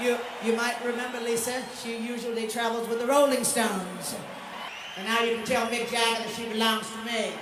You might remember Lisa. She usually travels with the Rolling Stones. And now you can tell Mick Jagger that she belongs to me.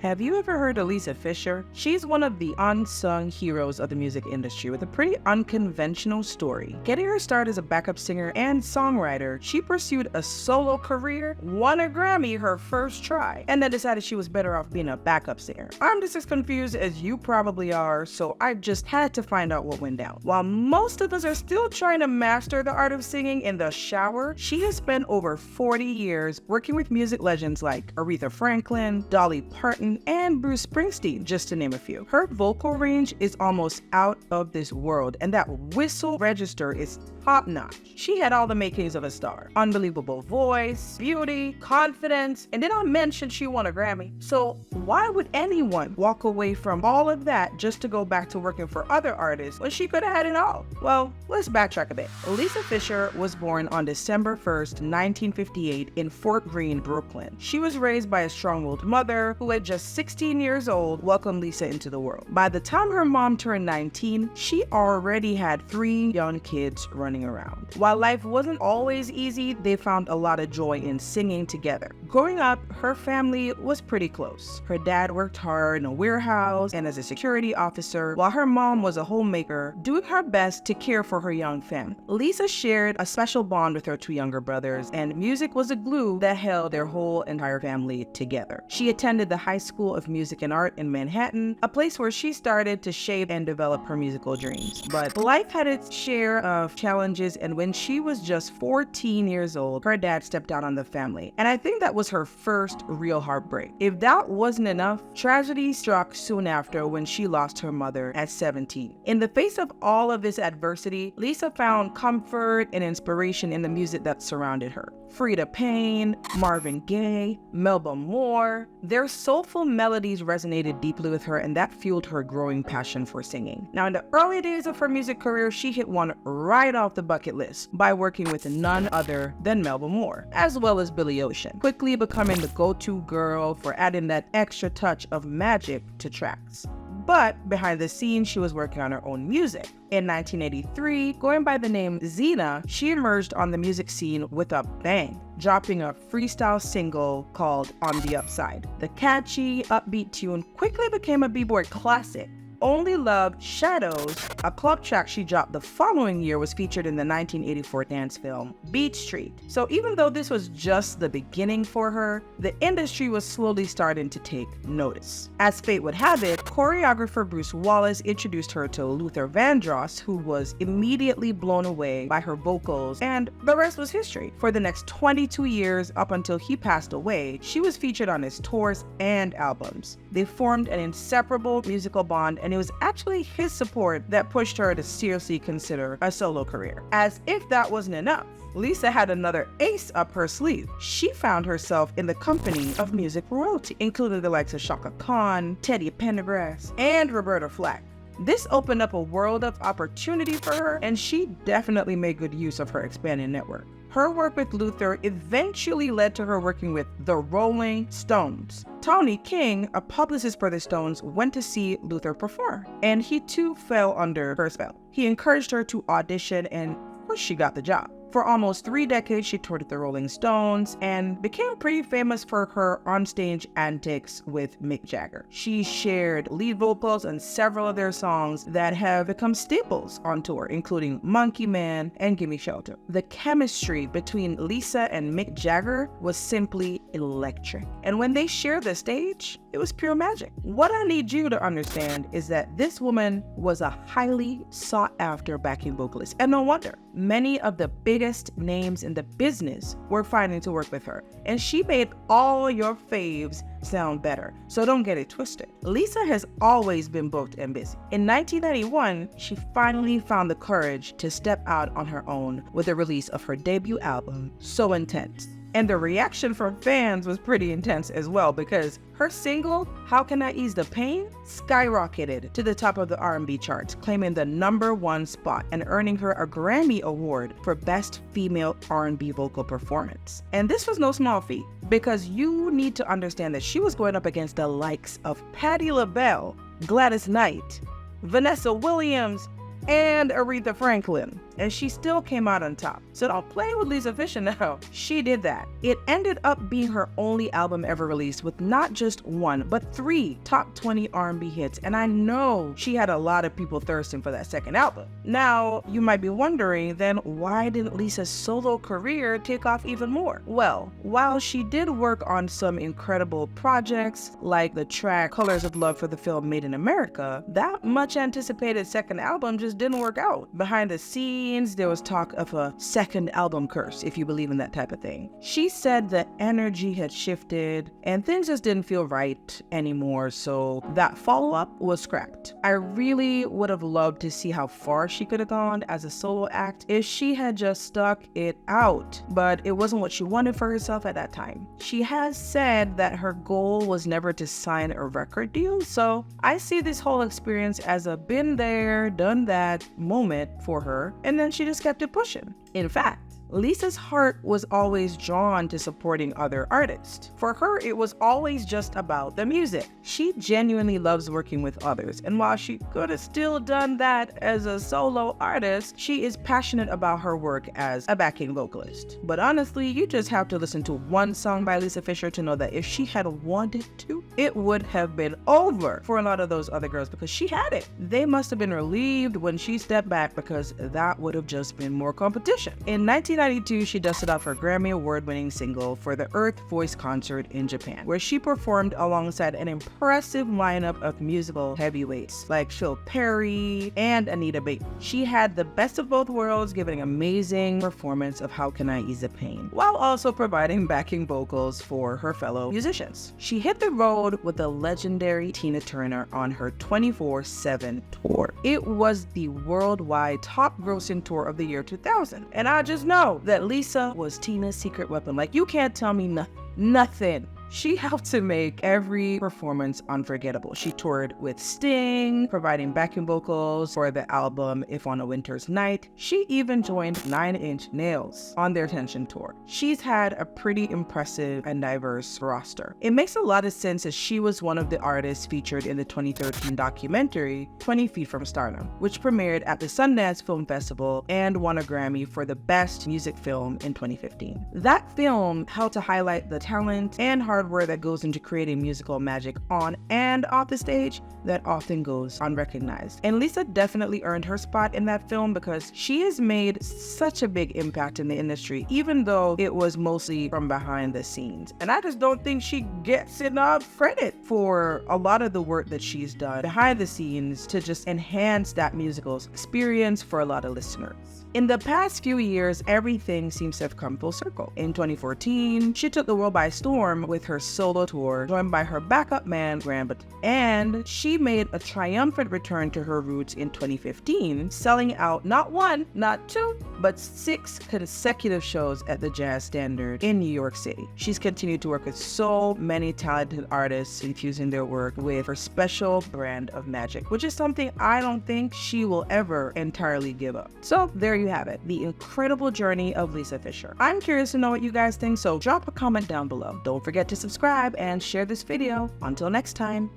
Have you ever heard of Lisa Fischer? She's one of the unsung heroes of the music industry with a pretty unconventional story. Getting her start as a backup singer and songwriter, she pursued a solo career, won a Grammy her first try, and then decided she was better off being a backup singer. I'm just as confused as you probably are, so I just had to find out what went down. While most of us are still trying to master the art of singing in the shower, she has spent over 40 years working with music legends like Aretha Franklin, Dolly Parton, and Bruce Springsteen, just to name a few. Her vocal range is almost out of this world, and that whistle register is top-notch. She had all the makings of a star. Unbelievable voice, beauty, confidence, and did not mention she won a Grammy. So why would anyone walk away from all of that just to go back to working for other artists when she could have had it all? Well, let's backtrack a bit. Lisa Fischer was born on December 1st, 1958 in Fort Greene, Brooklyn. She was raised by a strong-willed mother who at just 16 years old welcomed Lisa into the world. By the time her mom turned 19, she already had 3 young kids running around. While life wasn't always easy, they found a lot of joy in singing together. Growing up, her family was pretty close. Her dad worked hard in a warehouse and as a security officer, while her mom was a homemaker, doing her best to care for her young family. Lisa shared a special bond with her 2 younger brothers, and music was a glue that held their whole entire family together. She attended the High School of Music and Art in Manhattan, a place where she started to shape and develop her musical dreams. But life had its share of challenges, and when she was just 14 years old, her dad stepped down on the family. And I think that was her first real heartbreak. If that wasn't enough, tragedy struck soon after when she lost her mother at 17. In the face of all of this adversity, Lisa found comfort and inspiration in the music that surrounded her. Freda Payne, Marvin Gaye, Melba Moore, their soulful melodies resonated deeply with her, and that fueled her growing passion for singing. Now, in the early days of her music career, she hit one right off the bucket list by working with none other than Melba Moore, as well as Billy Ocean, quickly becoming the go-to girl for adding that extra touch of magic to tracks. But behind the scenes, she was working on her own music. In 1983, going by the name Xena, she emerged on the music scene with a bang, dropping a freestyle single called On the Upside. The catchy, upbeat tune quickly became a b-boy classic. Only Love Shadows, a club track she dropped the following year, was featured in the 1984 dance film Beat Street. So even though this was just the beginning for her, the industry was slowly starting to take notice. As fate would have it, choreographer Bruce Wallace introduced her to Luther Vandross, who was immediately blown away by her vocals, and the rest was history. For the next 22 years, up until he passed away, she was featured on his tours and albums. They formed an inseparable musical bond, and it was actually his support that pushed her to seriously consider a solo career. As if that wasn't enough, Lisa had another ace up her sleeve. She found herself in the company of music royalty, including the likes of Chaka Khan, Teddy Pendergrass, and Roberta Flack. This opened up a world of opportunity for her, and she definitely made good use of her expanding network. Her work with Luther eventually led to her working with the Rolling Stones. Tony King, a publicist for the Stones, went to see Luther perform, and he too fell under her spell. He encouraged her to audition, and of course she got the job. For almost 3 decades, she toured with the Rolling Stones and became pretty famous for her onstage antics with Mick Jagger. She shared lead vocals on several of their songs that have become staples on tour, including Monkey Man and Gimme Shelter. The chemistry between Lisa and Mick Jagger was simply electric. And when they shared the stage, it was pure magic. What I need you to understand is that this woman was a highly sought after backing vocalist, and no wonder. Many of the biggest names in the business were fighting to work with her, and she made all your faves sound better. So don't get it twisted. Lisa has always been booked and busy. In 1991, she finally found the courage to step out on her own with the release of her debut album, So Intense. And the reaction from fans was pretty intense as well, because her single, How Can I Ease the Pain, skyrocketed to the top of the R&B charts, claiming the #1 spot and earning her a Grammy Award for Best Female R&B Vocal Performance. And this was no small feat, because you need to understand that she was going up against the likes of Patti LaBelle, Gladys Knight, Vanessa Williams, and Aretha Franklin, and she still came out on top. So don't play with Lisa Fischer now. She did that. It ended up being her only album ever released with not just one, but 3 top 20 R&B hits, and I know she had a lot of people thirsting for that second album. Now, you might be wondering, then why didn't Lisa's solo career take off even more? Well, while she did work on some incredible projects, like the track Colors of Love for the film Made in America, that much anticipated second album just didn't work out. Behind the scenes, there was talk of a second album curse, if you believe in that type of thing. She said the energy had shifted and things just didn't feel right anymore, so that follow-up was scrapped. I really would have loved to see how far she could have gone as a solo act if she had just stuck it out, but it wasn't what she wanted for herself at that time. She has said that her goal was never to sign a record deal, so I see this whole experience as a been there, done that moment for her, and then she just kept it pushing. In fact, Lisa's heart was always drawn to supporting other artists. For her, it was always just about the music. She genuinely loves working with others, and while she could have still done that as a solo artist, she is passionate about her work as a backing vocalist. But honestly, you just have to listen to one song by Lisa Fischer to know that if she had wanted to, it would have been over for a lot of those other girls, because she had it. They must have been relieved when she stepped back, because that would have just been more competition. In 1992, she dusted off her Grammy Award-winning single for the Earth Voice concert in Japan, where she performed alongside an impressive lineup of musical heavyweights like Phil Perry and Anita Baker. She had the best of both worlds, giving an amazing performance of How Can I Ease the Pain, while also providing backing vocals for her fellow musicians. She hit the road with the legendary Tina Turner on her 24/7 tour. It was the worldwide top-grossing tour of the year 2000, and I just know that Lisa was Tina's secret weapon. Like, you can't tell me nothing. She helped to make every performance unforgettable. She toured with Sting, providing backing vocals for the album If on a Winter's Night. She even joined 9 Inch Nails on their Tension tour. She's had a pretty impressive and diverse roster. It makes a lot of sense as she was one of the artists featured in the 2013 documentary 20 Feet from Stardom, which premiered at the Sundance Film Festival and won a Grammy for the Best Music Film in 2015. That film helped to highlight the talent and hardware that goes into creating musical magic on and off the stage that often goes unrecognized. And Lisa definitely earned her spot in that film, because she has made such a big impact in the industry, even though it was mostly from behind the scenes. And I just don't think she gets enough credit for a lot of the work that she's done behind the scenes to just enhance that musical experience for a lot of listeners. In the past few years, everything seems to have come full circle. In 2014, she took the world by storm with her solo tour, joined by her backup man, Graham, and she made a triumphant return to her roots in 2015, selling out not 1, not 2, but 6 consecutive shows at the Jazz Standard in New York City. She's continued to work with so many talented artists, infusing their work with her special brand of magic, which is something I don't think she will ever entirely give up. So there you have it, the incredible journey of Lisa Fischer. I'm curious to know what you guys think, so drop a comment down below. Don't forget to subscribe and share this video. Until next time.